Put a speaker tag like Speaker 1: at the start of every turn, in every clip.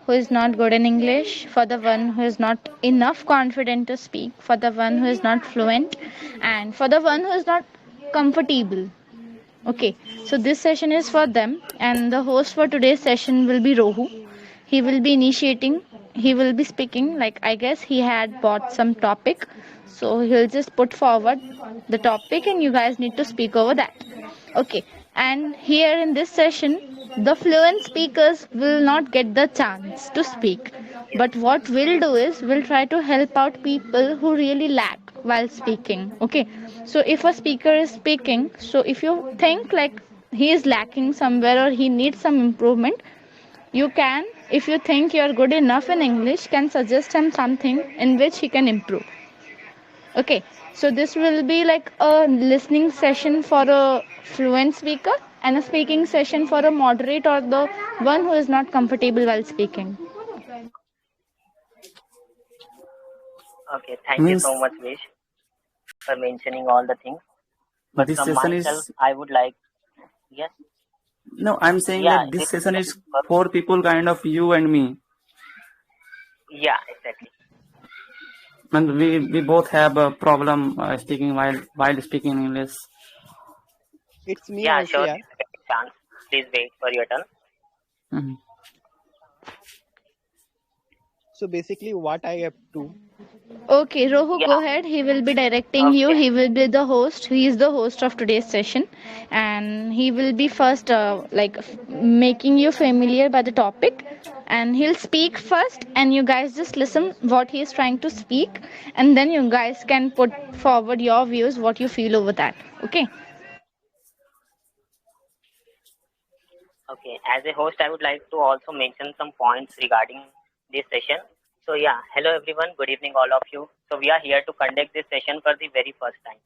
Speaker 1: who is not good in English, for the one who is not enough confident to speak, for the one who is not fluent, and for the one who is not comfortable. Okay, so this session is for them, and the host for today's session will be Rohu. He will be initiating, he will be speaking. Like, I guess he had bought some topic, so he'll just put forward the topic, and you guys need to speak over that. Okay, and here in this session, the fluent speakers will not get the chance to speak.
Speaker 2: Yes.
Speaker 1: But what we'll do is we'll try to help out people who really lack while speaking. Okay, so if a speaker is speaking, so if you think like he is lacking somewhere or he needs some improvement, you can, if you think you're good enough in English, can suggest him something in which he can improve. Okay, so this will be like a listening session for a fluent speaker and a speaking session for a moderate or the one who is not comfortable while speaking.
Speaker 2: Okay, thank you
Speaker 3: Means
Speaker 2: so much, Vish, for mentioning all the things. But
Speaker 3: this
Speaker 2: from
Speaker 3: session
Speaker 2: myself,
Speaker 3: is
Speaker 2: I would like, yes,
Speaker 3: no. I'm saying
Speaker 2: yeah,
Speaker 3: that this
Speaker 2: this
Speaker 3: session
Speaker 2: session
Speaker 3: is
Speaker 2: is for,
Speaker 3: for people kind of you and me,
Speaker 2: yeah, exactly.
Speaker 3: and we both have a problem speaking while speaking English.
Speaker 4: It's me
Speaker 2: Yeah,
Speaker 4: also,
Speaker 2: sure,
Speaker 4: yeah.
Speaker 2: this is a chance. Please wait for your turn.
Speaker 3: Mhm.
Speaker 4: So basically what I have to,
Speaker 1: Okay, Rohu,
Speaker 2: Yeah,
Speaker 1: go ahead. He will be directing you.
Speaker 2: okay,
Speaker 1: He will be the host. He is the host of today's session, and he will be first, making you familiar by the topic, and he'll speak first, and you guys just listen what he is trying to speak, and then you guys can put forward your views, what you feel over that. Okay.
Speaker 2: okay. As a host, I would like to also mention some points regarding this session. So yeah, hello everyone, good evening all of you. So we are here to conduct this session for the very first time.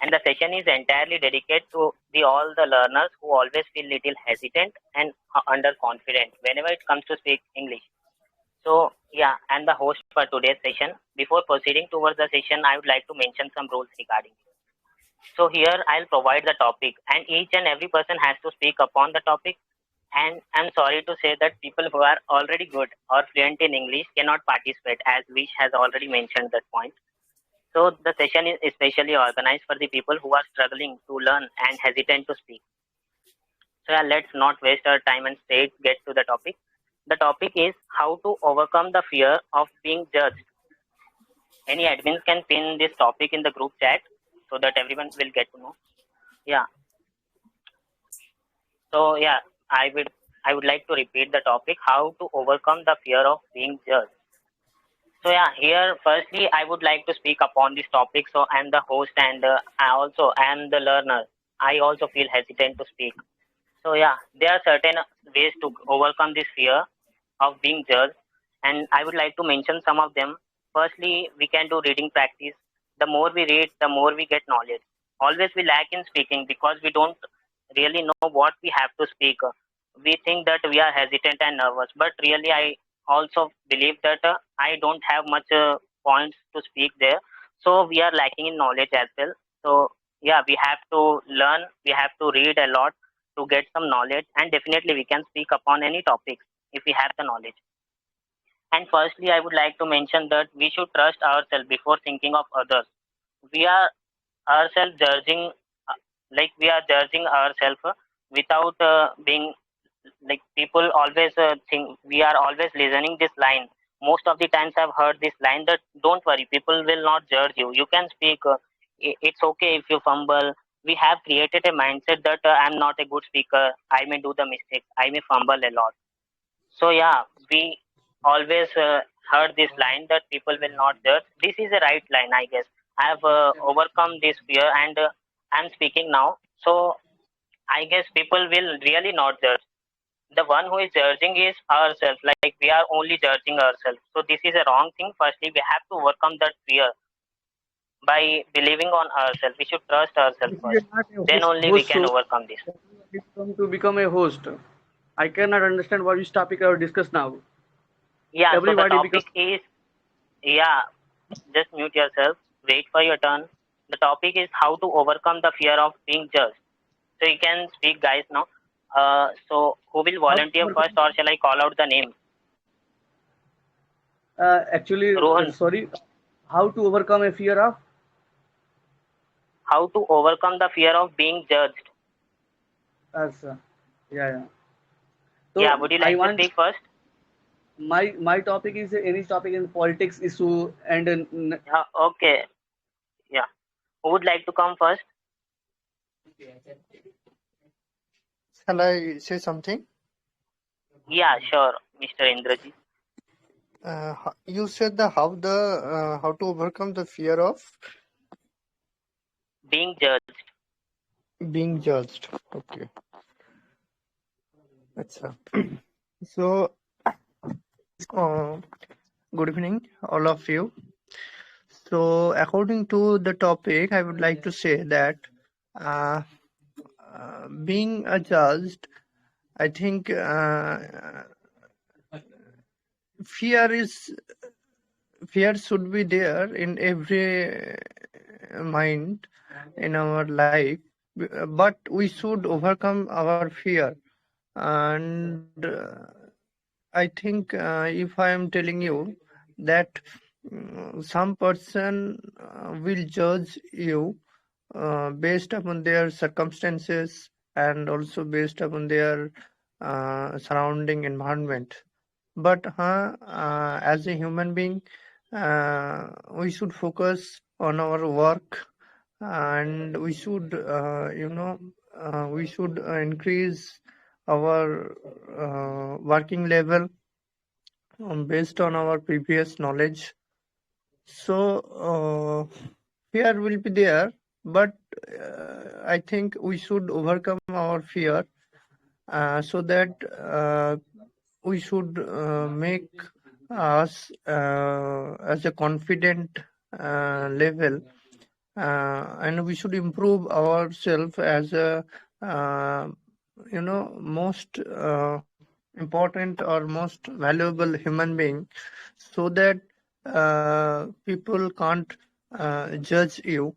Speaker 2: And the session is entirely dedicated to all the learners who always feel little hesitant and underconfident whenever it comes to speak English. So yeah, I'm the host for today's session. Before proceeding towards the session, I would like to mention some rules regarding it. So here I'll provide the topic, and each and every person has to speak upon the topic. And I'm sorry to say that people who are already good or fluent in English cannot participate, as Vish has already mentioned that point. So the session is especially organized for the people who are struggling to learn and hesitant to speak. So yeah, let's not waste our time and straight get to the topic. The topic is how to overcome the fear of being judged. Any admins can pin this topic in the group chat so that everyone will get to know. Yeah. So yeah, I would like to repeat the topic, how to overcome the fear of being judged. So yeah, here firstly I would like to speak upon this topic. So I'm the host, and I also am the learner. I also feel hesitant to speak. So yeah, there are certain ways to overcome this fear of being judged, and I would like to mention some of them. Firstly, we can do reading practice. The more we read, the more we get knowledge. Always we lack in speaking because we don't really know what we have to speak. We think that we are hesitant and nervous, but really I also believe that I don't have much points to speak there. So we are lacking in knowledge as well. So yeah, we have to learn, we have to read a lot to get some knowledge, and definitely we can speak upon any topics if we have the knowledge. And firstly, I would like to mention that we should trust ourselves before thinking of others. We are ourselves judging, we are judging ourselves without being like people always think we are always listening this line. Most of the times I've heard this line that don't worry, people will not judge you. You can speak. It's okay if you fumble. We have created a mindset that I'm not a good speaker. I may do the mistakes. I may fumble a lot. So yeah, we always heard this line that people will not judge. This is a right line, I guess. I have overcome this fear, and I'm speaking now. So I guess people will really not judge. The one who is judging is ourselves. Like we are only judging ourselves. So this is a wrong thing. Firstly, we have to overcome that fear by believing on ourselves. We should trust ourselves
Speaker 5: If you
Speaker 2: first.
Speaker 5: are not a
Speaker 2: Then only we
Speaker 5: host,
Speaker 2: can
Speaker 5: so
Speaker 2: overcome this.
Speaker 5: to become a host. I cannot understand what which topic I will discuss now.
Speaker 2: Yeah. So the
Speaker 5: Everybody becomes
Speaker 2: topic is, yeah. Just mute yourself. Wait for your turn. The topic is how to overcome the fear of being judged. So you can speak, guys, now. So who will
Speaker 5: how to
Speaker 2: volunteer
Speaker 5: overcome.
Speaker 2: first, or shall I call out the name?
Speaker 5: Actually,
Speaker 2: Rohan,
Speaker 5: sorry, how to overcome a fear of?
Speaker 2: how to overcome the fear of being judged?
Speaker 5: As yeah, yeah.
Speaker 2: Yeah,
Speaker 5: So
Speaker 2: would you
Speaker 5: I
Speaker 2: like to
Speaker 5: want
Speaker 2: speak first?
Speaker 5: my topic is any topic in politics issue and
Speaker 2: Yeah, okay. Yeah. Who would like to come first?
Speaker 6: Shall I say something?
Speaker 2: Yeah, sure, Mr. Indrajit.
Speaker 6: You said how to overcome the fear of
Speaker 2: Being judged.
Speaker 6: being judged. Okay, that's so. Uh, Good evening, all of you. So, according to the topic, I would like to say that uh, being a judged, I think fear is fear should be there in every mind in our life, but we should overcome our fear. And I think if I am telling you that some person will judge you based upon their circumstances and also based upon their surrounding environment. But as a human being, we should focus on our work and we should increase our working level based on our previous knowledge. So fear will be there, but I think we should overcome our fear so that we should make us as a confident level, and we should improve ourselves as a uh, most important or most valuable human being, so that people can't judge you.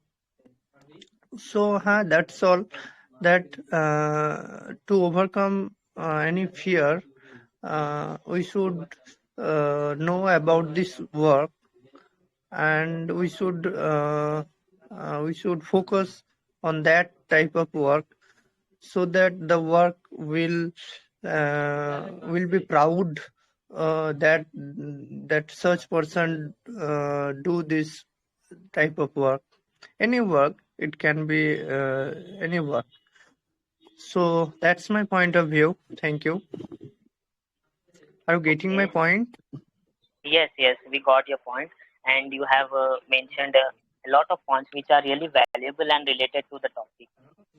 Speaker 6: So that's all. That to overcome any fear, we should know about this work, and we should focus on that type of work, so that the work will be proud that such person do this type of work. Any work, it can be any work. So that's my point of view. Thank you. Are you getting my
Speaker 2: Okay.
Speaker 6: point?
Speaker 2: Yes, yes, we got your point, and you have mentioned a lot of points which are really valuable and related to the topic.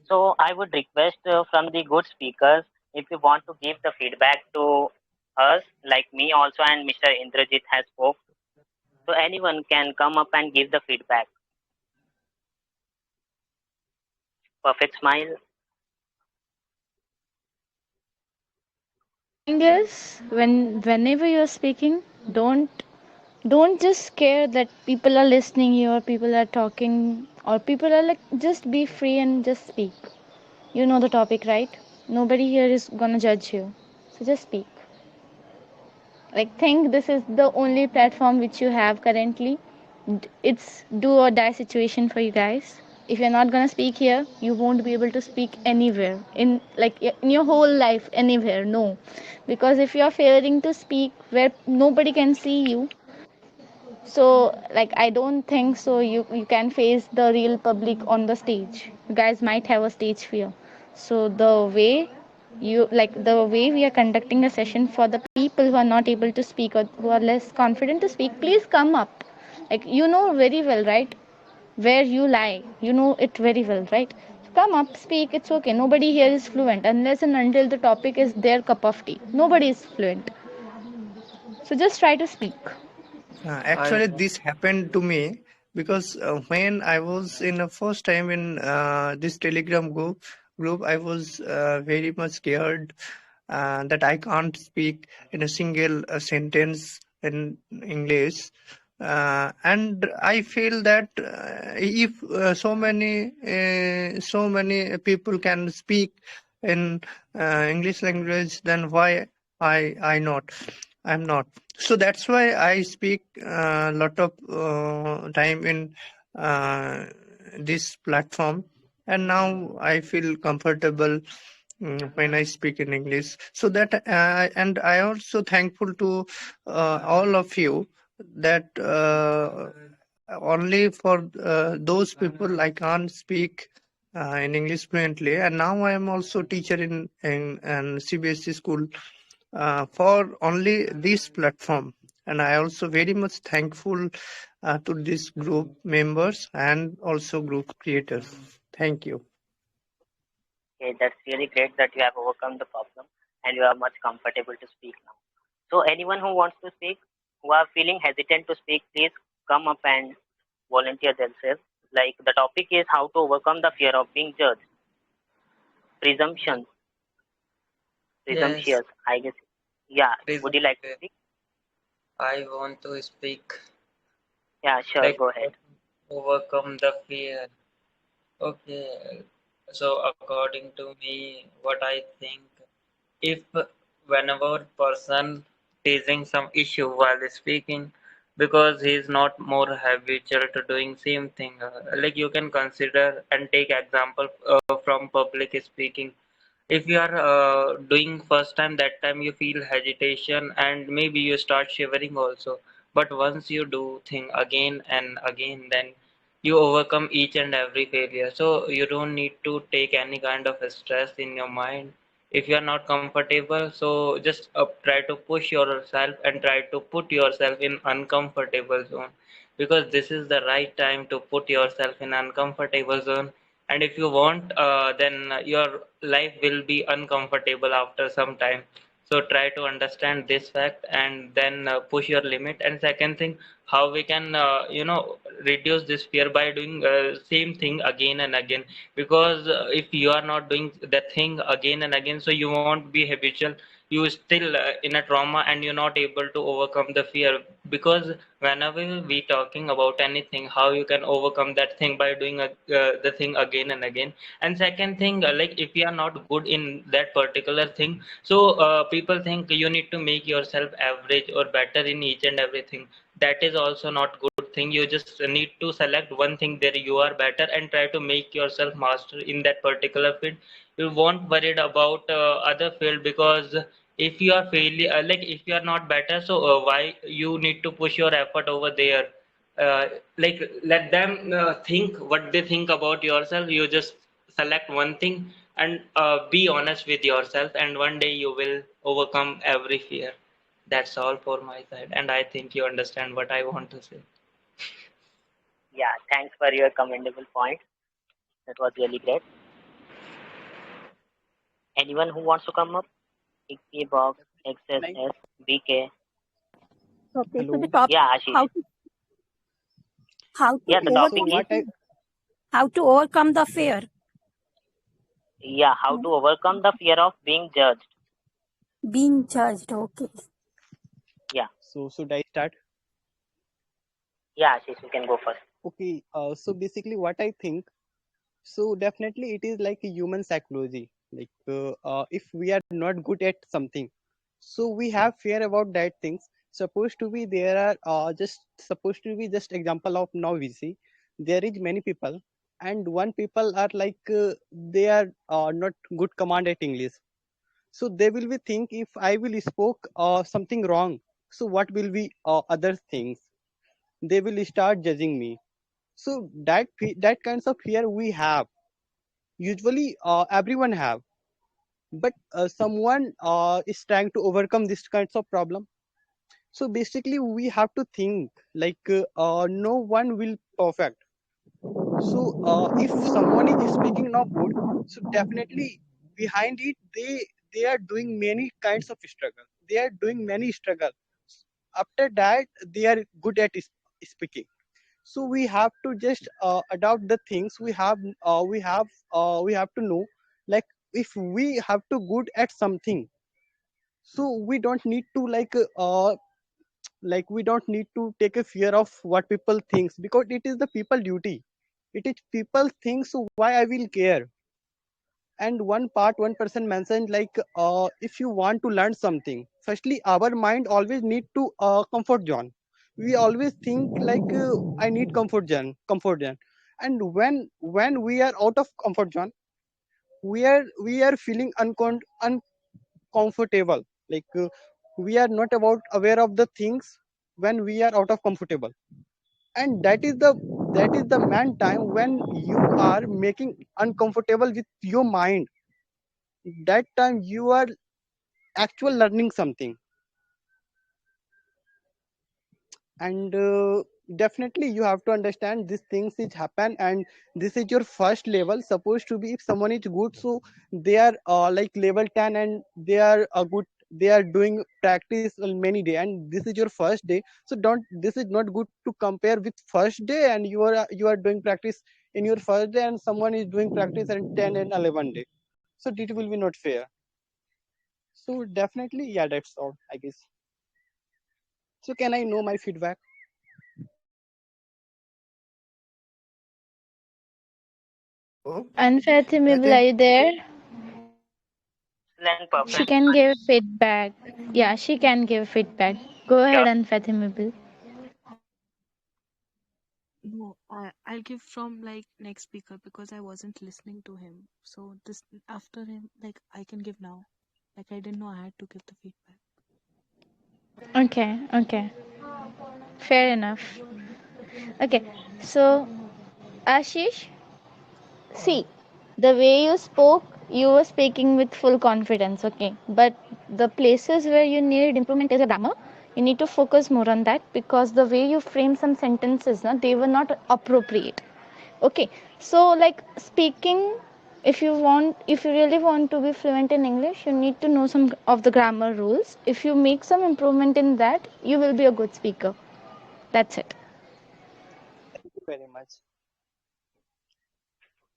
Speaker 2: So I would request from the good speakers if you want to give the feedback to us, like me also and Mr. Indrajit has spoke. So anyone can come up and give the feedback. Perfect smile.
Speaker 1: Thing is, whenever you're speaking, don't just scare that people are listening you or people are talking or people are like, just be free and just speak. You know the topic, right? Nobody here is gonna judge you. So just speak. Like, think this is the only platform which you have currently. It's do or die situation for you guys. If you're not gonna speak here, you won't be able to speak anywhere in, like, in your whole life, anywhere. No, because if you're failing to speak where nobody can see you, so, like, I don't think so you can face the real public on the stage. You guys might have a stage fear. So the way we are conducting a session for the people who are not able to speak or who are less confident to speak, please come up. Like, you know very well, right, where you lie. You know it very well, right? Come up, speak. It's okay. Nobody here is fluent unless and until the topic is their cup of tea. Nobody is fluent. So just try to speak.
Speaker 5: I
Speaker 6: Actually, this happened to me because when I was in the first time in this Telegram group, I was very much scared that I can't speak in a single sentence in English. And I feel that if so many people can speak in English language, then why I not? I'm not. So that's why I speak a lot of time in uh, this platform, and now I feel comfortable when I speak in English. So that and I also thankful to all of you that only for those people I can't speak in English fluently, and now I am also teacher in CBSE school for only this platform. And I also very much thankful to this group members and also group creators. Thank you.
Speaker 2: Okay, that's really great that you have overcome the problem and you are much comfortable to speak now. So anyone who wants to speak, who are feeling hesitant to speak, please come up and volunteer themselves. Like the topic is how to overcome the fear of being judged. Presumptions,
Speaker 7: Yes,
Speaker 2: presumptuous, I guess. Yeah, would you like to
Speaker 7: presumptive.
Speaker 2: speak?
Speaker 7: I want to speak
Speaker 2: Yeah, sure,
Speaker 7: like
Speaker 2: go ahead.
Speaker 7: overcome the fear. Okay, so according to me, what I think, if whenever person facing some issue while speaking, because he is not more habitual to doing same thing, like you can consider and take example from public speaking. If you are doing first time, that time you feel hesitation and maybe you start shivering also, but once you do thing again and again, then you overcome each and every failure, so you don't need to take any kind of stress in your mind. If you are not comfortable, so just try to push yourself and try to put yourself in uncomfortable zone, because this is the right time to put yourself in uncomfortable zone. And if you want, then your life will be uncomfortable after some time. So try to understand this fact and then push your limit. And second thing, how we can reduce this fear by doing same thing again and again, because if you are not doing that thing again and again, so you won't be habitual. You still in a trauma and you're not able to overcome the fear, because whenever we talking about anything, how you can overcome that thing by doing the thing again and again. And second thing, like if you are not good in that particular thing, so people think you need to make yourself average or better in each and everything. That is also not good thing. You just need to select one thing there you are better and try to make yourself master in that particular field. You won't worried about other field, because if you are failure, like if you are not better, so why you need to push your effort over there? Like let them think what they think about yourself. You just select one thing and be honest with yourself, and one day you will overcome every fear. That's all for my side, and I think you understand what I want to say.
Speaker 2: Yeah, thanks for your commendable point. That was really great. Anyone who wants to come up? Icky Box,
Speaker 4: Like,
Speaker 2: XSS, BK.
Speaker 8: Okay, so the
Speaker 4: hello.
Speaker 8: topic
Speaker 2: Yeah, Ashish.
Speaker 8: how to
Speaker 2: Yeah, the
Speaker 4: Okay, so
Speaker 2: topic
Speaker 8: overcome
Speaker 2: is,
Speaker 4: what I
Speaker 8: how to overcome the fear.
Speaker 2: yeah, how to overcome the fear of being judged.
Speaker 8: Being judged. Okay.
Speaker 2: Yeah,
Speaker 4: so should I start?
Speaker 2: yeah, Ashish, you can go first.
Speaker 4: Okay, so basically what I think, so definitely it is like a human psychology. Like if we are not good at something, so we have fear about that things. Supposed to be there are just supposed to be just example of now we see there is many people, and one people are like they are not good command at English. So they will be think if I will spoke something wrong, so what will be other things? They will start judging me. So that kinds of fear we have usually everyone have, but someone is trying to overcome this kinds of problem. So basically we have to think like no one will perfect. So if someone is speaking not good, so definitely behind it they are doing many kinds of struggle, they are doing many struggle. After that they are good at speaking. So we have to just adopt the things we have to know, like if we have to good at something, so we don't need to like we don't need to take a fear of what people thinks, because it is the people duty, it is people think, so why I will care? and one person mentioned like if you want to learn something, firstly our mind always need to comfort zone. We always think like I need comfort zone. And when we are out of comfort zone, we are feeling uncomfortable, like we are not about aware of the things when we are out of comfortable. And that is the main time when you are making uncomfortable with your mind. That time you are actual learning something. And definitely you have to understand these things which happen, and this is your first level. Supposed to be, if someone is good, so they are like level 10, and they are good, they are doing practice on many day, and this is your first day. So don't, this is not good to compare with first day, and you are doing practice in your first day, and someone is doing practice in 10 and 11 day. So it will be not fair. So definitely, yeah, that's all, I guess. So can I know my feedback?
Speaker 6: Oh, I
Speaker 1: Unfathomable, are
Speaker 6: think
Speaker 1: you there?
Speaker 2: Excellent,
Speaker 1: She
Speaker 2: perfect.
Speaker 1: can give feedback. Yeah, she can give feedback. Go
Speaker 2: Sure.
Speaker 1: ahead, Unfathomable.
Speaker 9: No, I'll give from like next speaker because I wasn't listening to him. So this after him, like I can give now. Like I didn't know I had to give the feedback.
Speaker 1: Okay, okay. Fair enough. Okay, so Ashish, see, the way you spoke, you were speaking with full confidence, okay? But the places where you need improvement is your grammar. You need to focus more on that because the way you frame some sentences, na, they were not appropriate. Okay, so like speaking, if you really want to be fluent in English, you need to know some of the grammar rules. If you make some improvement in that, you will be a good speaker. That's it.
Speaker 4: Thank you very much.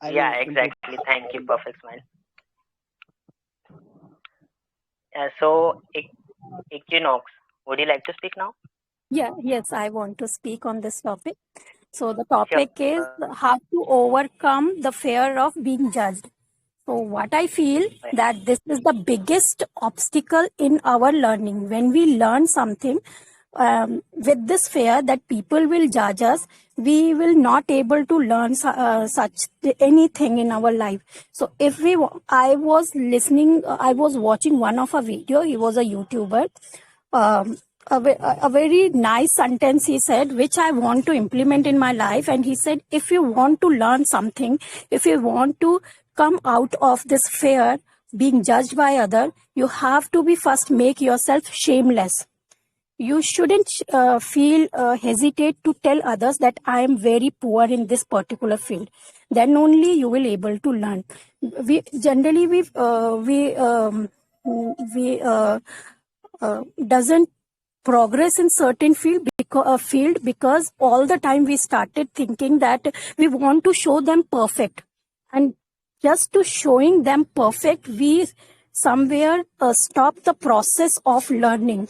Speaker 4: I
Speaker 2: Yeah,
Speaker 4: will improve.
Speaker 2: exactly. Thank you. Perfect smile. So, Equinox, would you like to speak now?
Speaker 8: Yeah, yes, I want to speak on this topic. So the
Speaker 2: Sure.
Speaker 8: topic is how to overcome the fear of being judged. So what I feel
Speaker 2: Right.
Speaker 8: that this is the biggest obstacle in our learning. When we learn something with this fear that people will judge us, we will not able to learn such anything in our life. So if I was listening, I was watching one of a video. He was a YouTuber. Um, a very nice sentence he said, which I want to implement in my life. And he said, if you want to learn something, if you want to come out of this fear being judged by other, you have to be first make yourself shameless. You shouldn't feel hesitate to tell others that I am very poor in this particular field. Then only you will able to learn. We generally doesn't progress in certain field because all the time we started thinking that we want to show them perfect, and just to showing them perfect we somewhere stop the process of learning.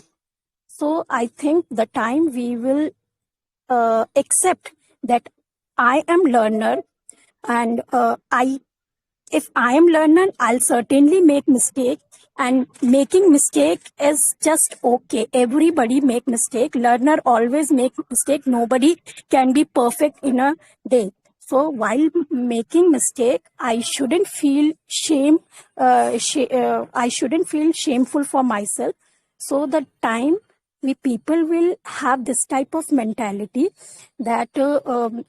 Speaker 8: So I think the time we will accept that I am learner, and I if I am learner, I'll certainly make mistake, and making mistake is just okay. Everybody make mistake. Learner always make mistake. Nobody can be perfect in a day. So while making mistake, I shouldn't feel shame. I shouldn't feel shameful for myself. So the time we people will have this type of mentality that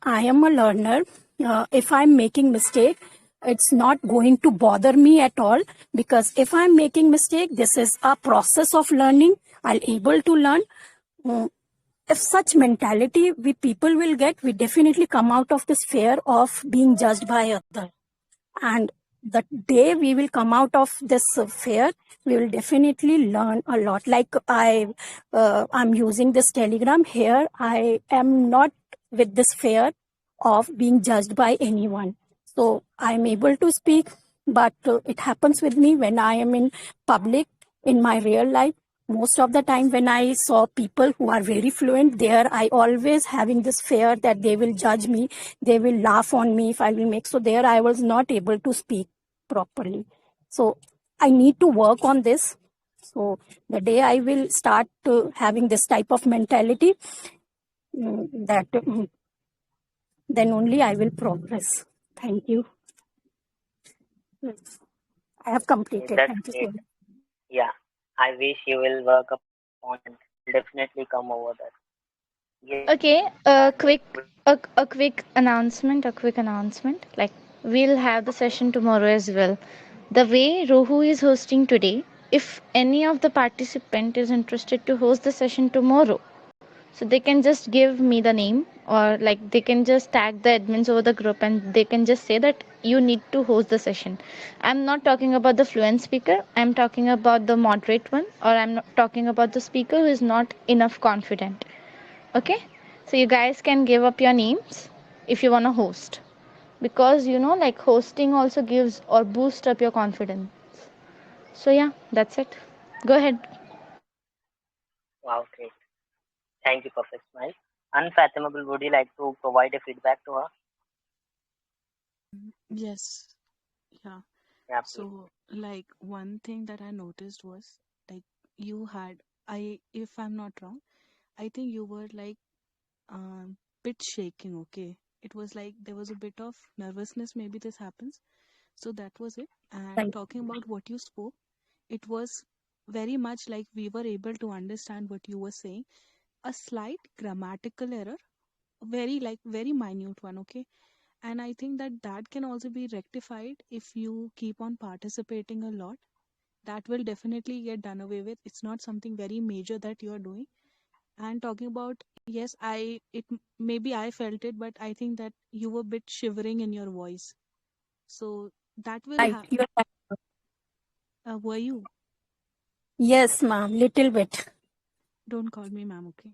Speaker 8: I am a learner. If I'm making mistake, it's not going to bother me at all, because if I'm making mistake, this is a process of learning. I'll able to learn. Mm, if such mentality we people will get, we definitely come out of this fear of being judged by other. And the day we will come out of this fear, we will definitely learn a lot. Like I'm using this Telegram here. I am not with this fear of being judged by anyone. So I'm able to speak, but it happens with me when I am in public, in my real life. Most of the time when I saw people who are very fluent there, I always having this fear that they will judge me, they will laugh on me if I will make. So there I was not able to speak. properly. So I need to work on this. So the day I will start having this type of mentality, then only I will progress. Thank you. I have completed.
Speaker 2: That's
Speaker 8: Thank you so
Speaker 2: great.
Speaker 8: much.
Speaker 2: Yeah, I wish you will work upon it and will definitely come over that. Yes,
Speaker 1: Okay,
Speaker 2: and
Speaker 1: a quick announcement, like we'll have the session tomorrow as well. The way Rohu is hosting today, if any of the participant is interested to host the session tomorrow, so they can just give me the name, or like they can just tag the admins over the group and they can just say that you need to host the session. I'm not talking about the fluent speaker, I'm talking about the moderate one, or I'm not talking about the speaker who is not enough confident. Okay, so you guys can give up your names if you want to host, because like hosting also gives or boost up your confidence. So yeah, that's it. Go ahead.
Speaker 2: wow, great. Thank you, Perfect Smile. Unfathomable, would you like to provide a feedback to her?
Speaker 9: Yes. Yeah.
Speaker 2: Yeah, please.
Speaker 9: So, like, one thing that I noticed was like you had, if I'm not wrong, I think you were like bit shaking, okay? It was like there was a bit of nervousness, maybe this happens. So that was it. And
Speaker 8: Thank
Speaker 9: talking about what you spoke, it was very much like we were able to understand what you were saying. A slight grammatical error, very minute one, okay? And I think that that can also be rectified if you keep on participating a lot. That will definitely get done away with. It's not something very major that you are doing. And talking about, yes, maybe I felt it, but I think that you were a bit shivering in your voice. So that will
Speaker 8: Right.
Speaker 9: have.
Speaker 8: You're right.
Speaker 9: Were you?
Speaker 8: Yes, ma'am. Little bit.
Speaker 9: Don't call me ma'am, okay?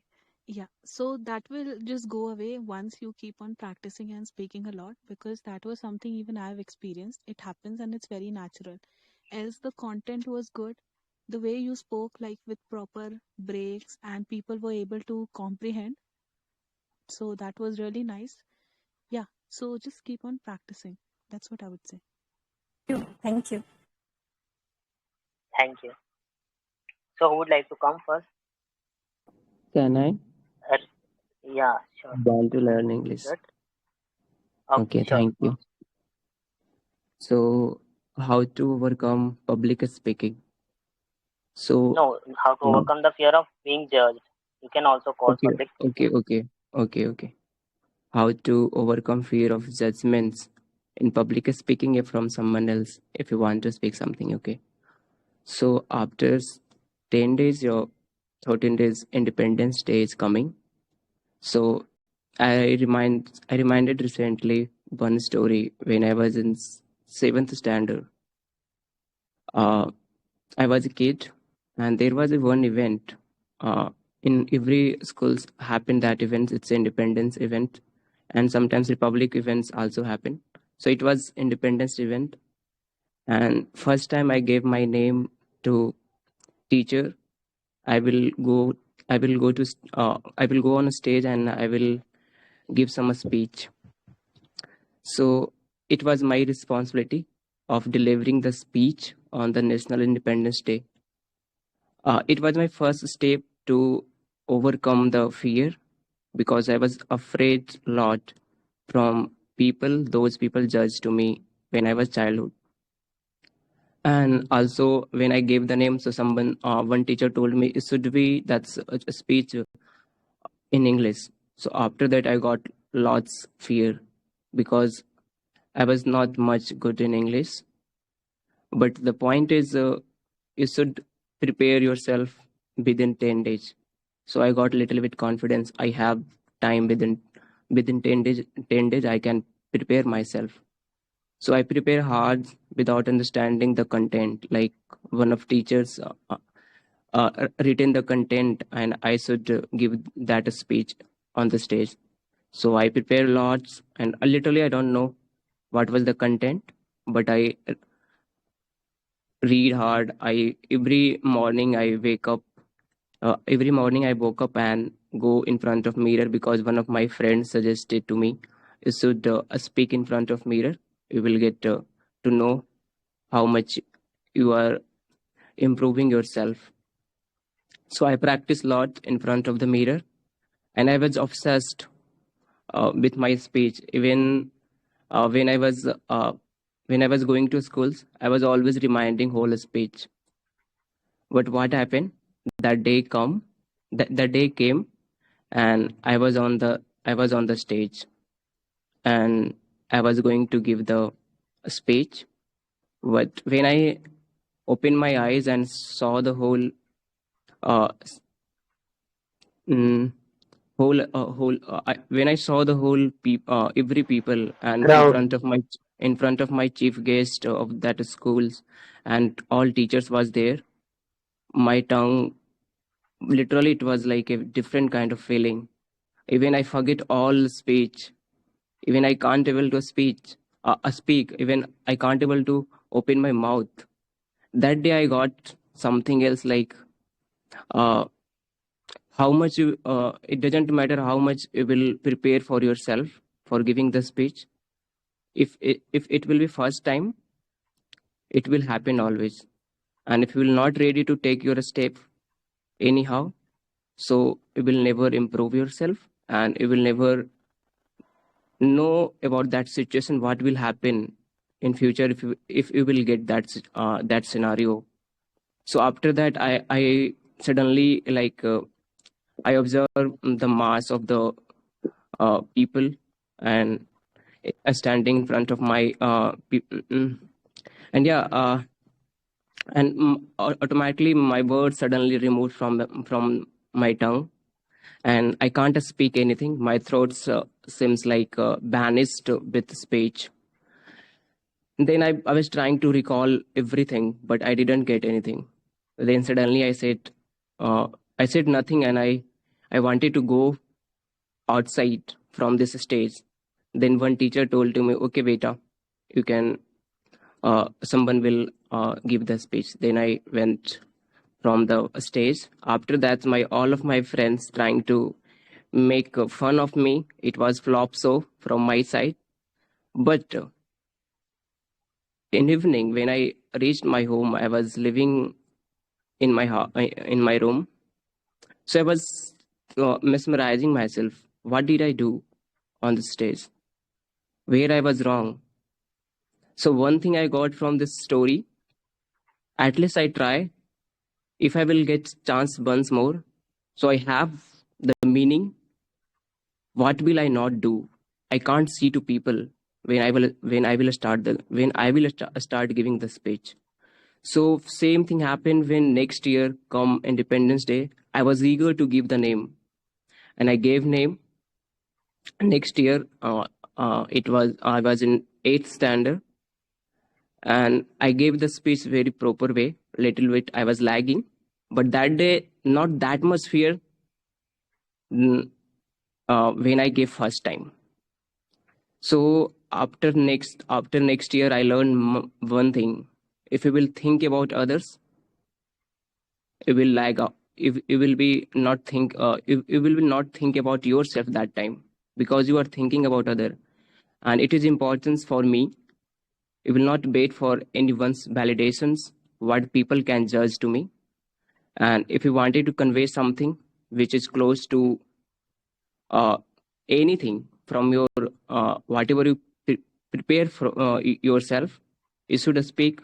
Speaker 9: Yeah. So that will just go away once you keep on practicing and speaking a lot, because that was something even I've experienced. It happens and it's very natural. Else the content was good. The way you spoke, like with proper breaks, and people were able to comprehend. So that was really nice. Yeah. So just keep on practicing. That's what I would say.
Speaker 8: Thank you.
Speaker 2: Thank you. So, who would like to come first?
Speaker 10: Can I
Speaker 2: Uh, yeah, sure.
Speaker 10: want to learn English?
Speaker 2: Good. Okay,
Speaker 10: Okay,
Speaker 2: sure.
Speaker 10: thank you. So, how to overcome public speaking? So,
Speaker 2: No, how to
Speaker 10: uh,
Speaker 2: overcome the fear of being judged. You can also call
Speaker 10: okay,
Speaker 2: public
Speaker 10: okay,
Speaker 2: speaking.
Speaker 10: okay. How to overcome fear of judgments in public speaking from someone else if you want to speak something, okay? So, after 10 days, your 13 days Independence Day is coming. So, I reminded recently one story when I was in seventh standard. Uh, I was a kid, and there was a one event. Uh, in every schools happen that events. It's independence event, and sometimes republic events also happen. So it was independence event, and first time I gave my name to teacher. I will go. I will go to. I will go on a stage and I will give some speech. So it was my responsibility of delivering the speech on the National Independence Day. It was my first step to overcome the fear because I was afraid a lot from people. Those people judged to me when I was childhood. And also when I gave the name, so one teacher told me it should be that's a speech in English. So after that, I got lots fear because I was not much good in English. But the point is, you should prepare yourself within 10 days. So I got a little bit confidence. I have time within 10 days. 10 days I can prepare myself. So I prepare hard without understanding the content. Like one of teachers written the content, and I should give that a speech on the stage. So I prepare lots, and literally I don't know what was the content, but I read hard. I every morning I wake up. Every morning I woke up and go in front of mirror because one of my friends suggested to me you should speak in front of mirror. You will get to know how much you are improving yourself. So I practiced a lot in front of the mirror, and I was obsessed with my speech. Even uh, when I was uh, when I was going to schools, I was always reminding whole speech. But what happened? That day come, that day came, and I was on the stage, and I was going to give the speech. But when I opened my eyes and saw the uh, mm, when I saw the every people, and
Speaker 11: Crowd.
Speaker 10: in front of my chief guest of that schools, and all teachers was there, my tongue, literally it was like a different kind of feeling. Even I forget all speech. Even I can't able to speak. Even I can't able to open my mouth. That day I got something else, like uh, how much you it doesn't matter how much you will prepare for yourself for giving the speech. If it will be first time, it will happen always. And if you will not ready to take your step anyhow, so you will never improve yourself, and you will never know about that situation what will happen in future if you will get that scenario. So after that, I suddenly, like, I observe the mass of the people, and standing in front of my people. And yeah, and automatically my words suddenly removed from my tongue, and I can't speak anything. My throat seems like banished with speech. Then I was trying to recall everything, but I didn't get anything. Then suddenly I said nothing, and I wanted to go outside from this stage. Then one teacher told to me, "Okay, beta, you can. Someone will give the speech." Then I went from the stage. After that, my all of my friends trying to make fun of me. It was flop show from my side, but in evening when I reached my home, I was living in my room. So I was mesmerizing myself. What did I do on the stage? Where I was wrong? So one thing I got from this story: at least I try. If I will get chance once more, so I have the meaning. What will I not do? I can't see to people when I will start giving the speech. So same thing happened when next year come Independence Day. I was eager to give the name, and I gave name. Next year, it was I was in 8th standard, and I gave the speech very proper way. Little bit I was lagging, but that day not that much fear mm, when I gave first time. So after next year, I learned one thing: if you will think about others, you will lag up. If you will be not think you will be not think about yourself that time, because you are thinking about other. And it is important for me, you will not wait for anyone's validations, what people can judge to me. And if you wanted to convey something which is close to uh, anything from your whatever you prepare for yourself, you should speak.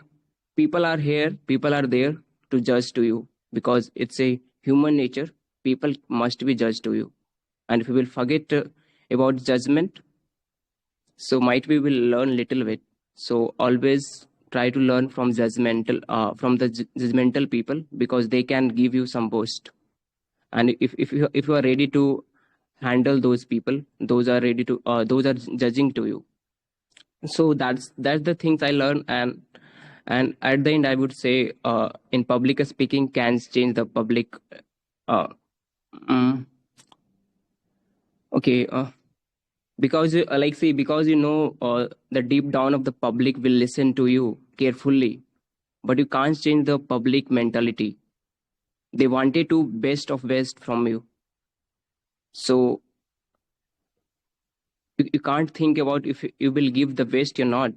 Speaker 10: People are here, people are there to judge to you, because it's a human nature. People must be judged to you. And if you will forget about judgment, so might we will learn little bit. So always try to learn from from the judgmental people, because they can give you some boost. And if you are ready to handle those people, those are judging to you. So that's the things I learned. And at the end, I would say, in public speaking can change the public. uh, mm, okay, because like, see, because the deep down of the public will listen to you carefully, but you can't change the public mentality. They wanted to best of best from you. So you can't think about if you will give the best or not,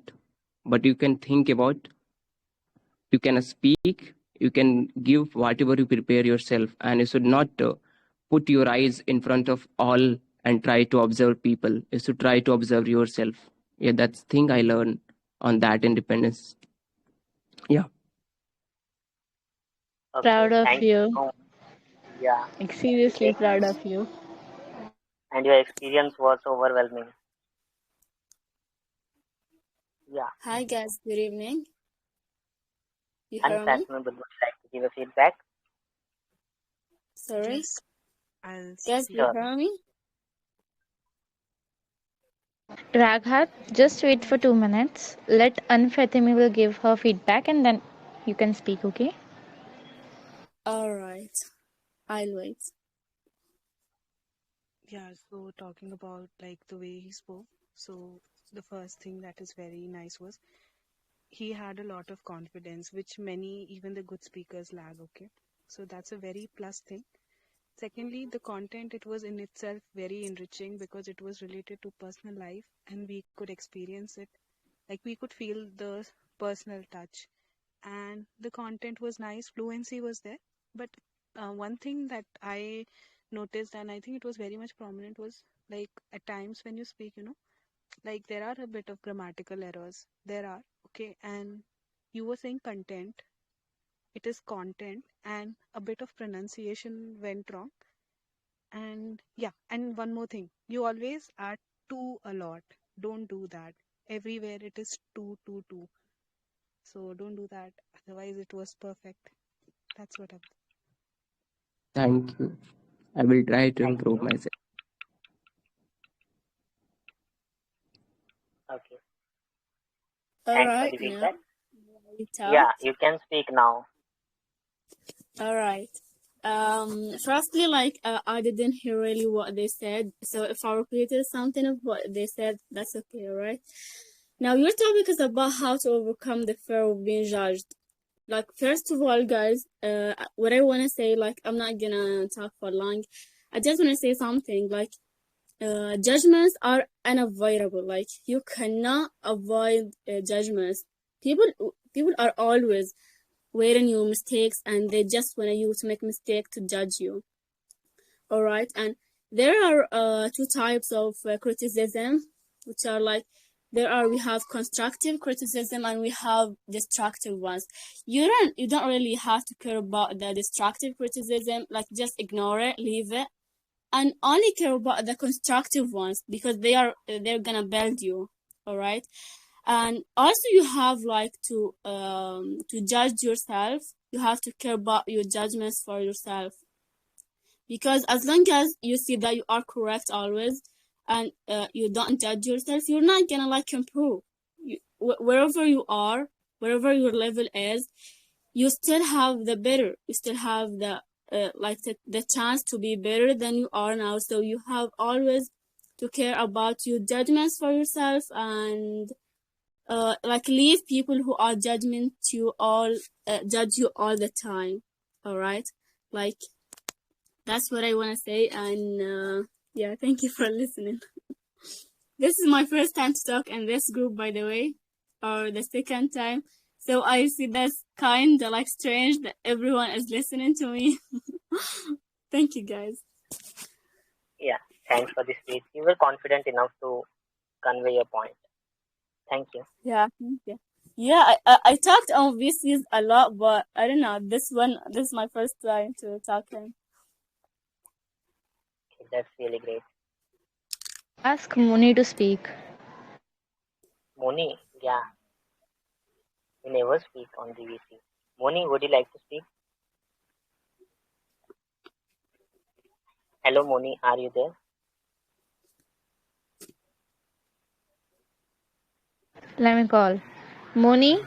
Speaker 10: but you can think about You can speak, you can give whatever you prepare yourself, and you should not put your eyes in front of all and try to observe people. You should try to observe yourself. Yeah, that's thing I learned on that independence. Yeah.
Speaker 2: Okay,
Speaker 1: Proud of
Speaker 2: thank you
Speaker 1: you.
Speaker 2: so much. Yeah,
Speaker 1: Like, seriously
Speaker 2: Thank
Speaker 1: proud
Speaker 2: you.
Speaker 1: of you.
Speaker 2: And your experience was overwhelming. Yeah,
Speaker 11: Hi guys, good evening. You
Speaker 2: and
Speaker 11: hear me?
Speaker 2: Fatima would like to give a feedback.
Speaker 11: Sorry?
Speaker 9: Yes, I'll
Speaker 11: Guys,
Speaker 9: speak.
Speaker 11: you
Speaker 2: Sure.
Speaker 11: hear me?
Speaker 1: Raghat, just wait for 2 minutes. Let Anfathimi will give her feedback and then you can speak, okay?
Speaker 11: Alright, I'll wait.
Speaker 9: Yeah, so talking about like the way he spoke, so the first thing that is very nice was he had a lot of confidence, which many, even the good speakers, lag, okay? So that's a very plus thing. Secondly, the content, it was in itself very enriching because it was related to personal life and we could experience it. Like we could feel the personal touch. And the content was nice, fluency was there. But one thing that I noticed, and I think it was very much prominent, was like at times when you speak, like there are a bit of grammatical errors. There are, okay, and you were saying content, it is content, and a bit of pronunciation went wrong. And yeah, and one more thing, you always add to a lot. Don't do that. Everywhere it is two. So don't do that. Otherwise, it was perfect. That's what I.
Speaker 10: Thank you. I will try to
Speaker 2: Thank
Speaker 10: improve
Speaker 2: you.
Speaker 10: myself.
Speaker 2: Okay. Thanks for the
Speaker 11: Alright, now
Speaker 2: feedback.
Speaker 11: we
Speaker 2: Yeah,
Speaker 11: talk.
Speaker 2: you can speak now.
Speaker 11: Alright. Firstly, like I didn't hear really what they said. So if I repeated something of what they said, that's okay, alright? Now your topic is about how to overcome the fear of being judged. Like first of all, guys, what I wanna say, like I'm not gonna talk for long. I just wanna say something like judgments are unavoidable. Like you cannot avoid judgments. People are always wearing your mistakes, and they just want you to make mistake to judge you. All right, and there are two types of criticism, which are like we have constructive criticism and we have destructive ones. You don't really have to care about the destructive criticism. Like just ignore it, leave it, and only care about the constructive ones because they're gonna build you. All right, and also you have like to judge yourself. You have to care about your judgments for yourself, because as long as you see that you are correct always and you don't judge yourself, you're not gonna like improve. Wherever you are, wherever your level is, you still have the better. You still have the the chance to be better than you are now. So you have always to care about your judgments for yourself, and like leave people who are judge you all the time. All right, like that's what I want to say. And yeah, thank you for listening. This is my first time to talk in this group, by the way, or the second time. So I see that's kind of like strange that everyone is listening to me. Thank you, guys.
Speaker 2: Yeah, thanks for the speech. You were confident enough to convey your point. Thank you.
Speaker 11: Yeah, thank you. Yeah, I talked on VCs a lot, but I don't know. This is my first time to talk in.
Speaker 2: Okay, that's really great.
Speaker 1: Ask Muni to speak.
Speaker 2: Moni, yeah, you never speak on the VC. Moni, would you like to speak? Hello, Moni, are you there?
Speaker 1: Let me call. Moni,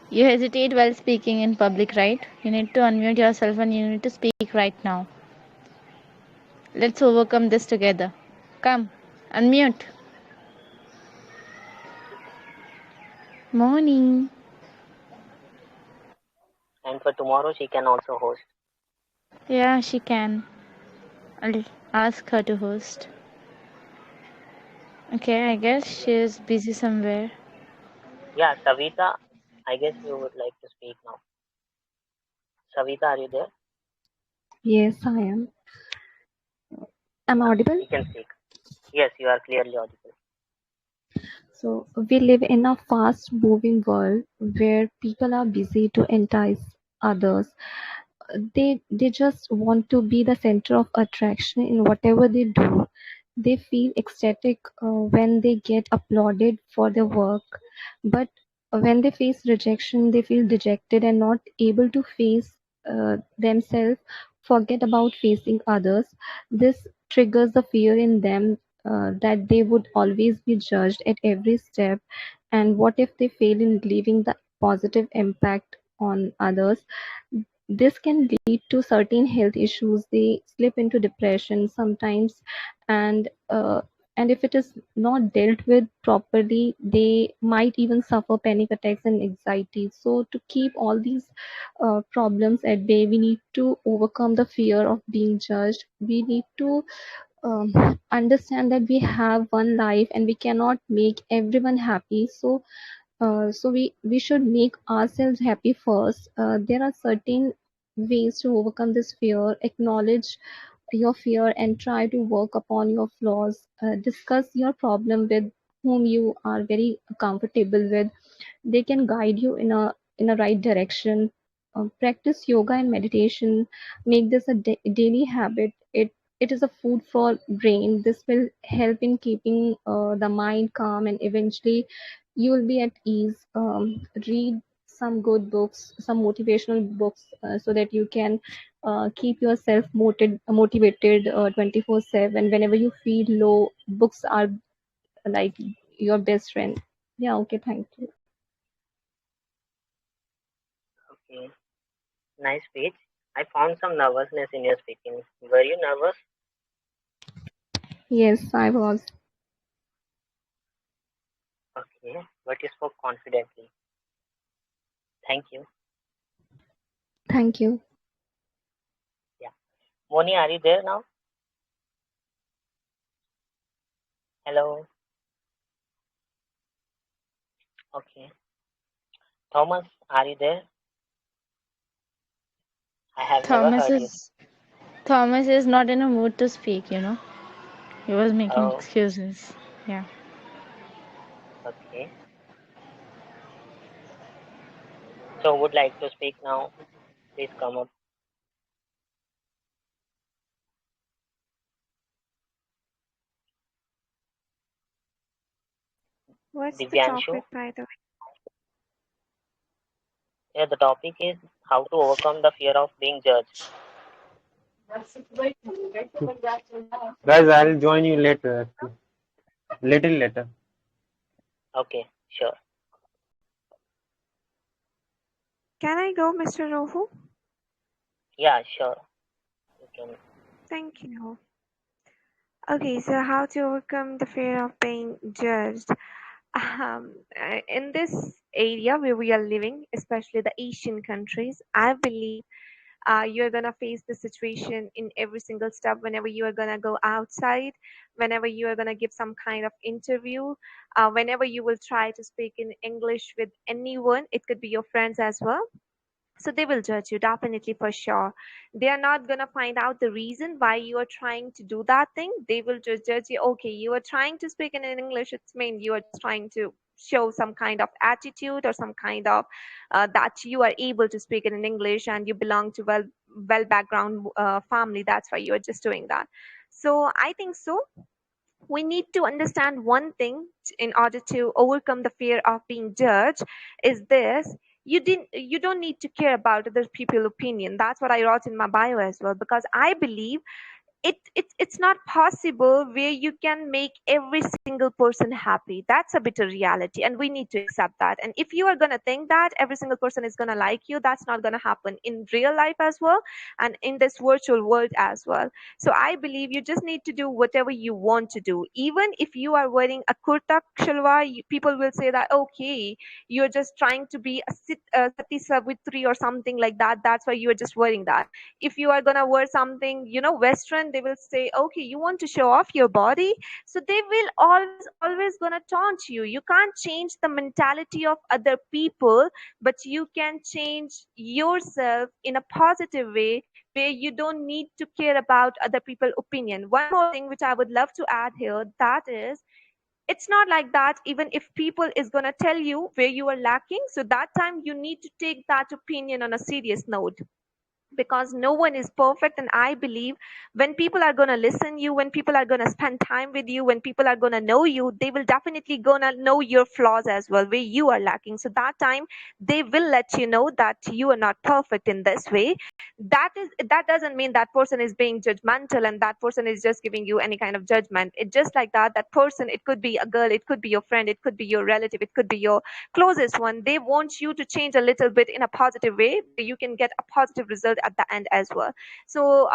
Speaker 1: you hesitate while speaking in public, right? You need to unmute yourself and you need to speak right now. Let's overcome this together. Come, unmute. Morning.
Speaker 2: And for tomorrow, she can also host.
Speaker 1: Yeah, she can. I'll ask her to host. Okay, I guess she is busy somewhere.
Speaker 2: Yeah, Savita, I guess you would like to speak now. Savita, are you there?
Speaker 12: Yes, I am. Am I audible?
Speaker 2: You can speak. Yes, you are clearly audible.
Speaker 12: So, we live in a fast moving world where people are busy to entice others. They just want to be the center of attraction in whatever they do. They feel ecstatic when they get applauded for their work, but when they face rejection, they feel dejected and not able to face themselves, forget about facing others. This triggers the fear in them that they would always be judged at every step. And what if they fail in leaving the positive impact on others? This can lead to certain health issues. They slip into depression sometimes, and and if it is not dealt with properly, they might even suffer panic attacks and anxiety. So to keep all these problems at bay, we need to overcome the fear of being judged. We need to understand that we have one life and we cannot make everyone happy. So we should make ourselves happy first. There are certain ways to overcome this fear. Acknowledge your fear and try to work upon your flaws. Discuss your problem with whom you are very comfortable with. They can guide you in a right direction. Practice yoga and meditation. Make this a daily habit. It is a food for brain. This will help in keeping the mind calm, and eventually you will be at ease. Read some good books, some motivational books, so that you can keep yourself motivated 24/7. Whenever you feel low, books are like your best friend. Yeah, okay, thank you.
Speaker 2: Okay. Nice speech. I found some nervousness in your speaking. Were you nervous?
Speaker 12: Yes, I was.
Speaker 2: Okay. But you spoke confidently. Thank you.
Speaker 12: Thank you.
Speaker 2: Yeah. Moni, are you there now? Hello. Okay. Thomas, are you there? I have never
Speaker 1: Thomas
Speaker 2: heard you.
Speaker 1: is Thomas is not in a mood to speak, you know. He was making
Speaker 2: Oh,
Speaker 1: excuses. Yeah.
Speaker 2: okay. So would like to speak now. Please come up.
Speaker 13: What's the
Speaker 2: Divyanshu.
Speaker 13: topic, by the way?
Speaker 2: Yeah, the topic is how to overcome the fear of being judged.
Speaker 14: Guys, I'll join you later, actually. Little later.
Speaker 2: Okay, sure.
Speaker 13: Can I go, Mr. Rohu?
Speaker 2: Yeah, sure. You can.
Speaker 13: Thank you. Okay, so how to overcome the fear of being judged? In this area where we are living, especially the Asian countries, I believe you're gonna face the situation in every single step whenever you are gonna go outside, whenever you are gonna give some kind of interview, whenever you will try to speak in English with anyone. It could be your friends as well. So they will judge you, definitely, for sure. They are not going to find out the reason why you are trying to do that thing. They will just judge you. Okay, you are trying to speak in English, it's mean you are just trying to show some kind of attitude or some kind of that you are able to speak in English and you belong to well background family. That's why you are just doing that. So I think so we need to understand one thing in order to overcome the fear of being judged is this: you don't need to care about other people's opinion. That's what I wrote in my bio as well, because I believe it's not possible where you can make every single person happy. That's a bitter reality, and we need to accept that. And if you are going to think that every single person is going to like you, that's not going to happen in real life as well, and in this virtual world as well. So I believe you just need to do whatever you want to do. Even if you are wearing a kurta shalwar, people will say that okay, you're just trying to be a sati savitri or something like that. That's why you're just wearing that. If you are gonna wear something, western, they will say, okay, you want to show off your body, so they will always gonna taunt you. You can't change the mentality of other people, but you can change yourself in a positive way where you don't need to care about other people's opinion. One more thing which I would love to add here, that is, it's not like that even if people is going to tell you where you are lacking, so that time you need to take that opinion on a serious note, because no one is perfect. And I believe when people are going to listen you, when people are going to spend time with you, when people are going to know you, they will definitely going to know your flaws as well, where you are lacking. So that time they will let you know that you are not perfect in this way. That doesn't mean that person is being judgmental and that person is just giving you any kind of judgment. It's just like that person, it could be a girl, it could be your friend, it could be your relative, it could be your closest one. They want you to change a little bit in a positive way where you can get a positive result at the end as well. So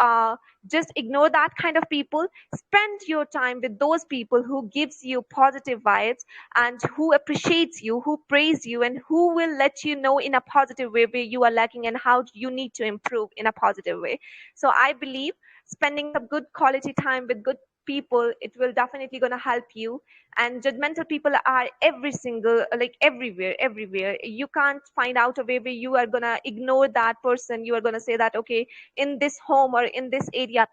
Speaker 13: just ignore that kind of people. Spend your time with those people who gives you positive vibes and who appreciates you, who praise you, and who will let you know in a positive way where you are lacking and how you need to improve in a positive way. So I believe spending some good quality time with good people, it will definitely going to help you. And judgmental people are every single, like everywhere. You can't find out a way where you are going to ignore that person. You are going to say that, okay, in this home or in this area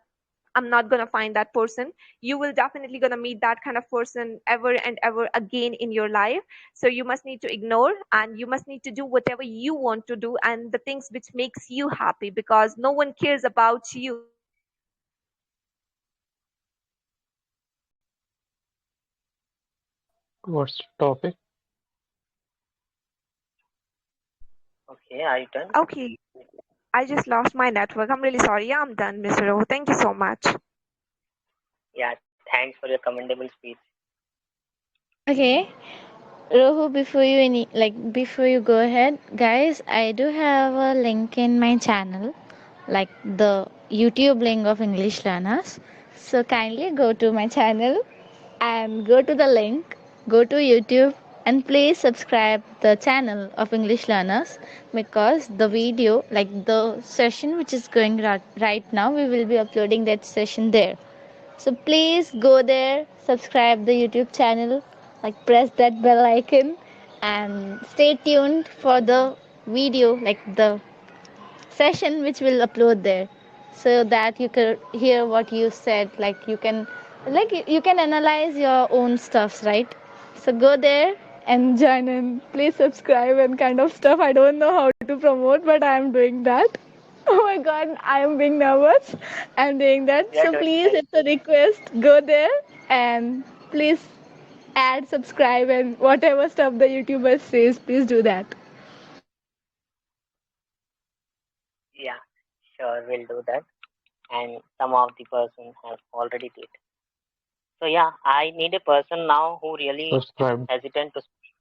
Speaker 13: I'm not going to find that person. You will definitely going to meet that kind of person ever and ever again in your life. So you must need to ignore and you must need to do whatever you want to do and the things which makes you happy, because no one cares about you.
Speaker 14: What's the topic?
Speaker 2: Okay, are you done?
Speaker 13: Okay, I just lost my network. I'm really sorry. Yeah, I'm done, Mr. Rowe. Thank you so much.
Speaker 2: Yeah, thanks for your commendable speech.
Speaker 1: Okay, Rohu, before you go ahead, guys, I do have a link in my channel, like the YouTube link of English learners. So kindly go to my channel and go to the link, go to YouTube, and please subscribe the channel of English learners, because the video, like the session which is going right now, we will be uploading that session there. So please go there, subscribe the YouTube channel, like press that bell icon, and stay tuned for the video, like the session which will upload there, so that you can hear what you said, like you can analyze your own stuffs, right? So go there and join in. Please subscribe and kind of stuff. I don't know how to promote, but I am doing that. Oh my god, I am being nervous. I'm doing that.
Speaker 2: Yeah,
Speaker 1: So
Speaker 2: don't
Speaker 1: please,
Speaker 2: worry.
Speaker 1: it's a request. Go there and please add, subscribe, and whatever stuff the YouTuber says, please do that.
Speaker 2: Yeah, sure, we'll do that. And some of the person have already did. So yeah, I need a person now who really
Speaker 14: Subscribed.
Speaker 2: hesitant to speak.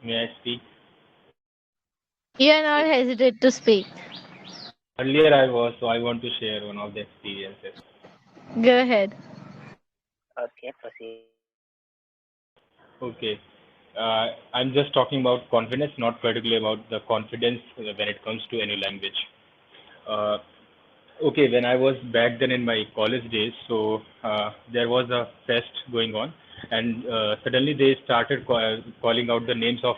Speaker 15: May I speak?
Speaker 1: You are not hesitate to speak.
Speaker 15: Earlier I was, so I want to share one of the experiences.
Speaker 1: Go ahead.
Speaker 2: Okay, proceed.
Speaker 15: Okay. I'm just talking about confidence, not particularly about the confidence when it comes to any language. Uh, okay, when I was back then in my college days, so there was a fest going on, and suddenly they started calling out the names of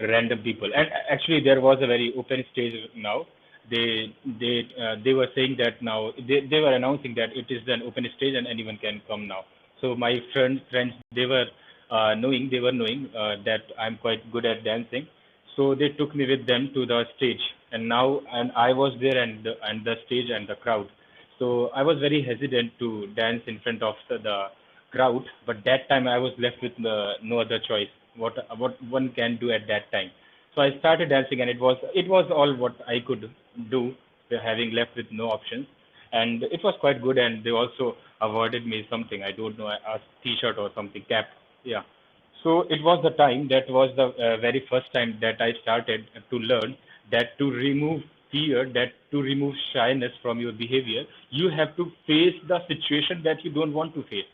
Speaker 15: random people. And actually, there was a very open stage now. They were saying that now they were announcing that it is an open stage and anyone can come now. So my friends they were knowing that I'm quite good at dancing, so they took me with them to the stage, and I was there and the stage and the crowd. So I was very hesitant to dance in front of the crowd, but that time I was left with no other choice. What one can do at that time. So I started dancing, and it was all what I could do, having left with no options, and it was quite good. And they also awarded me something, I don't know, a T-shirt or something, cap. Yeah. So it was the time, that was the very first time that I started to learn that to remove fear, that to remove shyness from your behavior, you have to face the situation that you don't want to face.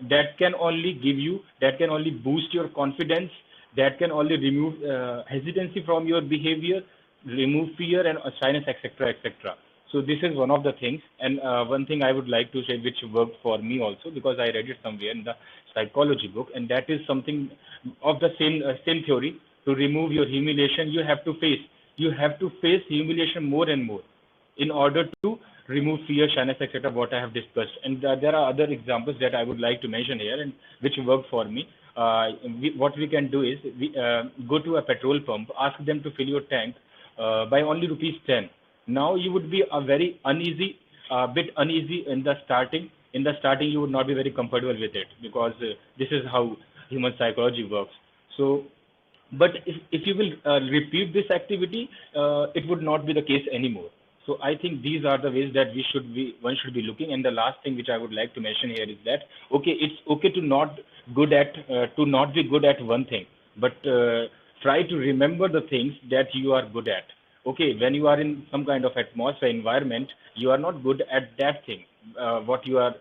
Speaker 15: That can only give you, that can only boost your confidence, that can only remove hesitancy from your behavior. remove fear and shyness, etc., etc. So this is one of the things, and one thing I would like to say which worked for me also, because I read it somewhere in the psychology book, and that is something of the same theory. To remove your humiliation, you have to face humiliation more and more in order to remove fear, shyness, etc., what I have discussed. And there are other examples that I would like to mention here and which worked for me. What we can do is we go to a petrol pump, ask them to fill your tank by only rupees 10. Now you would be a very uneasy, bit uneasy in the starting. In the starting, you would not be very comfortable with it, because this is how human psychology works. So but if you will repeat this activity, it would not be the case anymore. So I think these are the ways that one should be looking. And the last thing which I would like to mention here is that, okay, it's okay to not be good at one thing, but try to remember the things that you are good at. Okay, when you are in some kind of atmosphere environment, you are not good at that thing, what you are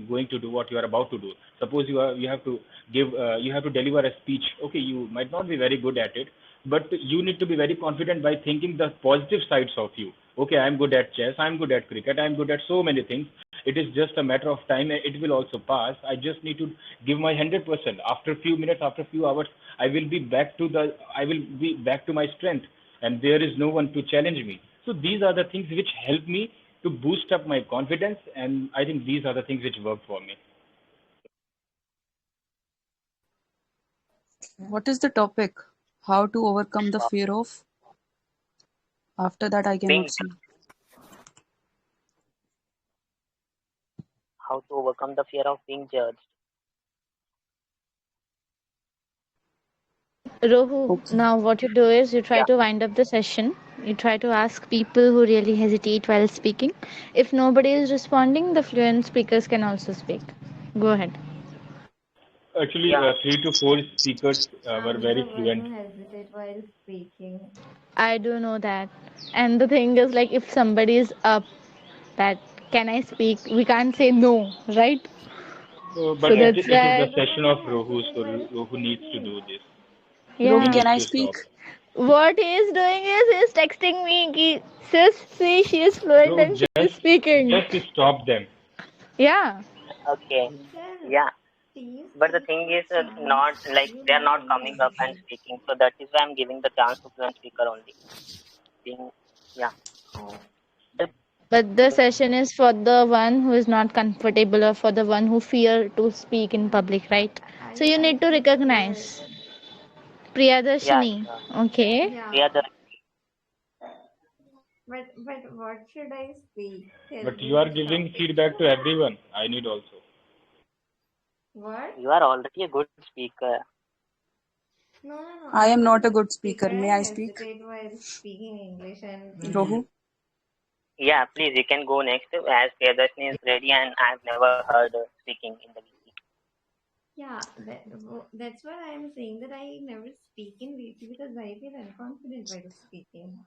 Speaker 15: going to do, what you are about to do. Suppose you have to deliver a speech. Okay, you might not be very good at it, but you need to be very confident by thinking the positive sides of you. Okay, I'm good at chess, I'm good at cricket, I'm good at so many things. It is just a matter of time, it will also pass. I just need to give my 100%. After a few minutes, after a few hours, I will be back to my strength, and there is no one to challenge me. So these are the things which help me to boost up my confidence, and I think these are the things which work for me.
Speaker 16: What is the topic? How to overcome the fear of? After that, I cannot see.
Speaker 2: How to overcome the fear of being judged.
Speaker 1: Rohu, now what you do is you try to wind up the session. You try to ask people who really hesitate while speaking. If nobody is responding, the fluent speakers can also speak. Go ahead.
Speaker 15: Actually, 3 to 4 speakers were
Speaker 12: I'm
Speaker 15: very
Speaker 12: the one
Speaker 15: fluent.
Speaker 12: who hesitate while speaking.
Speaker 1: I do know that. And the thing is, like, if somebody is up, that can I speak? We can't say no, right?
Speaker 15: But
Speaker 1: So that's
Speaker 15: it is
Speaker 1: why.
Speaker 15: the session of Rohu, so Rohu needs to do this. He
Speaker 16: Rohu,
Speaker 1: Yeah.
Speaker 16: can
Speaker 15: needs
Speaker 16: I
Speaker 15: to
Speaker 16: speak?
Speaker 15: stop.
Speaker 1: What he is doing is he's texting me, ki, sis, see, she is fluent
Speaker 15: Bro,
Speaker 1: and she is speaking.
Speaker 15: just stop them.
Speaker 1: Yeah.
Speaker 2: Okay.
Speaker 12: Teacher,
Speaker 2: Yeah.
Speaker 12: please
Speaker 2: But the
Speaker 12: speak
Speaker 2: thing
Speaker 12: in
Speaker 2: is, not
Speaker 12: Chinese.
Speaker 2: like
Speaker 12: You
Speaker 2: they are
Speaker 12: why
Speaker 2: not
Speaker 12: you
Speaker 2: coming up and
Speaker 12: hesitate?
Speaker 2: speaking. So that is why I'm giving the chance to fluent speaker only. Being, yeah.
Speaker 12: Oh.
Speaker 1: But the session is for the one who is not comfortable or for the one who fear to speak in public, right? So you
Speaker 12: I
Speaker 1: need to
Speaker 12: feel scared.
Speaker 1: recognize.
Speaker 2: Yeah,
Speaker 1: Priyadarshini.
Speaker 2: sure.
Speaker 1: Okay.
Speaker 12: Yeah,
Speaker 2: Yeah,
Speaker 12: but what should I speak? Tell
Speaker 15: But
Speaker 12: me
Speaker 15: you are
Speaker 12: the
Speaker 15: giving
Speaker 12: topic.
Speaker 15: feedback to everyone. I need also.
Speaker 12: What?
Speaker 2: you are already a good speaker.
Speaker 12: No.
Speaker 16: I
Speaker 12: I'm
Speaker 16: am
Speaker 12: not a
Speaker 16: not a
Speaker 12: good
Speaker 16: good
Speaker 12: speaker.
Speaker 16: speaker. May
Speaker 12: I
Speaker 16: I speak?
Speaker 12: hesitate while speaking English and
Speaker 16: Rohu?
Speaker 2: Yeah, please, you can go next as Priyadarshini is ready and I've never heard speaking in the VC.
Speaker 12: yeah, that's what I am saying, that I never speak in VT because I feel unconfident while speaking.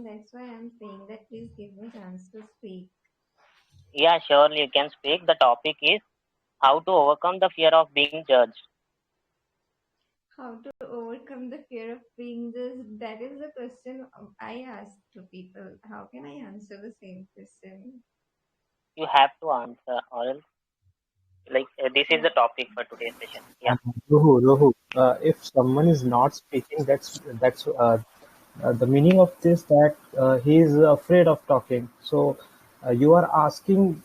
Speaker 12: That's why I'm saying that please give me chance to speak.
Speaker 2: Yeah, surely you can speak. The topic is how to overcome the fear of being judged.
Speaker 12: How to overcome the fear of being this? That is the question I ask to people. How can I answer the same question?
Speaker 2: You have to answer, or else, like, this is the
Speaker 12: Yeah.
Speaker 2: topic for today's session. Yeah.
Speaker 14: Rohu, if someone is not speaking, that's the meaning of this, that he is afraid of talking. So you are asking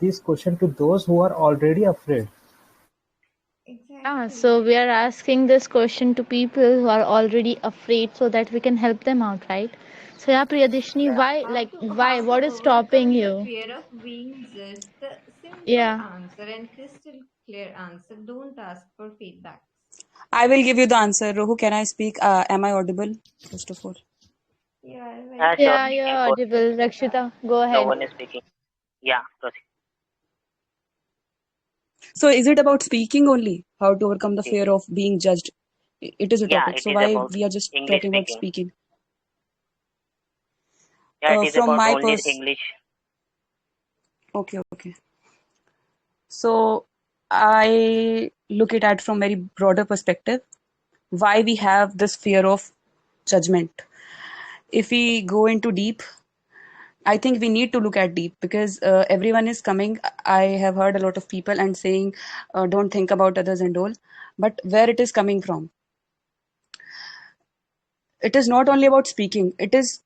Speaker 14: this question to those who are already afraid.
Speaker 1: Yeah,
Speaker 12: Exactly.
Speaker 1: so we are asking this question to people who are already afraid so that we can help them out, right? So yeah, Priyadarshini, why, like, why,
Speaker 12: How to
Speaker 1: what is stopping
Speaker 12: overcome the
Speaker 1: you?
Speaker 12: fear of being judged? The simple
Speaker 1: Yeah.
Speaker 12: answer and crystal clear answer. Don't ask for feedback.
Speaker 16: I will give you the answer. Rohu, can I speak? Am I audible? First of all.
Speaker 12: You are
Speaker 2: Yeah,
Speaker 12: very
Speaker 2: surely
Speaker 1: Yeah,
Speaker 2: you
Speaker 1: you're
Speaker 2: can
Speaker 12: audible,
Speaker 2: go.
Speaker 1: audible.
Speaker 12: Rakshita.
Speaker 1: Rakshita, go
Speaker 2: No
Speaker 1: ahead.
Speaker 2: one is speaking. Yeah, proceed.
Speaker 16: So, is it about speaking only? How to overcome the fear of being judged? It is a
Speaker 2: Yeah,
Speaker 16: topic.
Speaker 2: it
Speaker 16: So,
Speaker 2: is
Speaker 16: why
Speaker 2: about
Speaker 16: we are just
Speaker 2: English
Speaker 16: talking about
Speaker 2: speaking.
Speaker 16: speaking?
Speaker 2: Yeah, it is
Speaker 16: From
Speaker 2: about
Speaker 16: my
Speaker 2: only English.
Speaker 16: Okay. So, I look it at from very broader perspective. Why we have this fear of judgment? if we go into deep, I think we need to look at deep, because everyone is coming. I have heard a lot of people and saying, don't think about others and all. But where it is coming from? It is not only about speaking. It is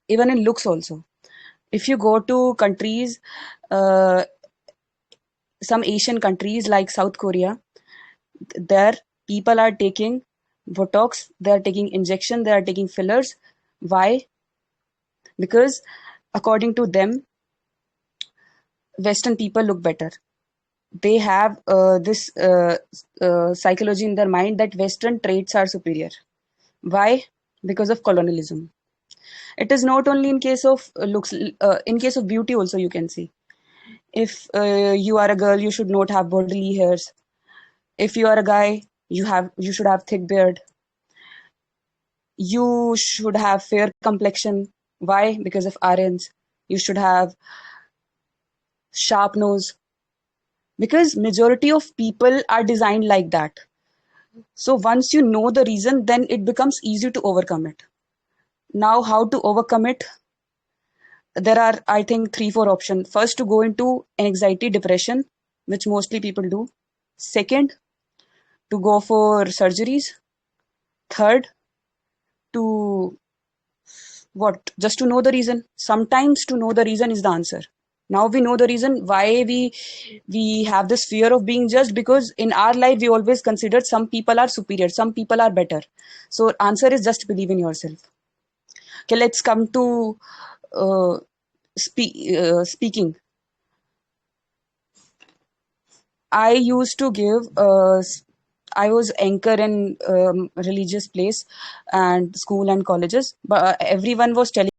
Speaker 16: even in looks also. If you go to countries, uh, some Asian countries like South Korea, there people are taking Botox, they are taking injection, they are taking fillers. Why? Because according to them, Western people look better. They have this psychology in their mind that Western traits are superior. Why? Because of colonialism. It is not only in case of looks, in case of beauty also you can see. If you are a girl, you should not have bodily hairs. If you are a guy, you should have thick beard. You should have fair complexion. Why? Because of Aryans. You should have sharp nose. Because majority of people are designed like that. So once you know the reason, then it becomes easy to overcome it. Now, how to overcome it? There are, I think, 3-4 options. First, to go into anxiety, depression, which mostly people do. Second, to go for surgeries. Third, to what? Just to know the reason. Sometimes to know the reason is the answer. Now we know the reason why we have this fear of being judged, because in our life we always considered some people are superior, some people are better. So answer is just believe in yourself. Okay, let's come to speaking. I used to give. I was anchor in religious place and school and colleges, but everyone was telling